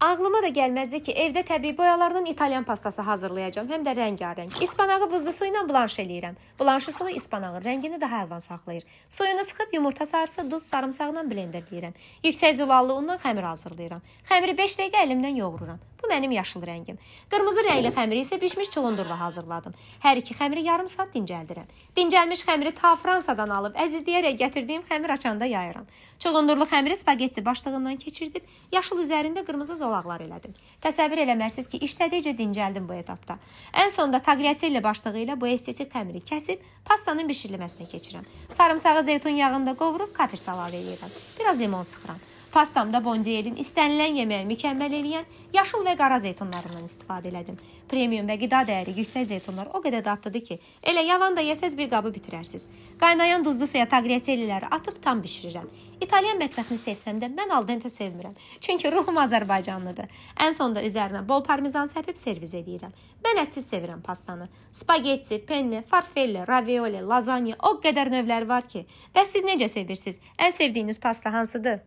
Ağlıma da gəlməzdi ki, evdə təbii boyalardan İtalyan pastası hazırlayacağım, həm də rəngarəng. İspanağı buzlu su ilə blanş eləyirəm. Blanşı sulu ispanağın rəngini daha əlvan saxlayır. Suyunu sıxıb yumurta sarısı, duz, sarımsaqla blenderləyirəm. Yüksək zülallı undan xəmir hazırlayıram. Xəmiri 5 dəqiqə əlimdən yoğururam. Bu mənim yaşıl rəngim. Qırmızı rəngli xəmiri isə bişmiş çulundurla hazırladım. Hər iki xəmiri yarım saat dincəldirəm. Dincəlmiş xəmiri ta Fransadan alıb əzizləyərək gətirdiyim xəmir açanda yayıram. Çulundurlu xəmiri spagetti başlığından keçirdib, yaşıl üzərində qırmızı zolaqlar elədim. Təsəvvür eləmərsiniz ki, işlədikcə dincəldim bu etapda. Ən sonunda tagliatelle başlığı ilə bu estetik xəmiri kəsib pastanın bişirilməsinə keçirəm. Sarımsağı zeytun yağında qovurub kapers əlavə edirəm. Biraz limon sıxıram. Pastamda Boндиelin istənilən yeməyi mükəmməl eləyən yaşıl və qara zeytunlarından istifadə elədim. Premium və qida dəyəri yüksək zeytunlar o qədər dadlıdır ki, elə yavan da yesəz bir qabı bitirərsiniz. Qaynayan duzlu suya tagliatelliləri atıb tam bişirirəm. İtalyan mətbəxini sevsəm də mən al dente sevmirəm. Çünki ruhum Azərbaycanlıdır. Ən sonda üzərinə bol parmezan səpib servis edirəm. Mən ətsiz sevirəm pastanı. Spagetti, penne, farfalle, ravioli, lazanya o qədər növləri var ki. Bəs siz necə sevirsiniz? Ən sevdiyiniz pasta hansıdır?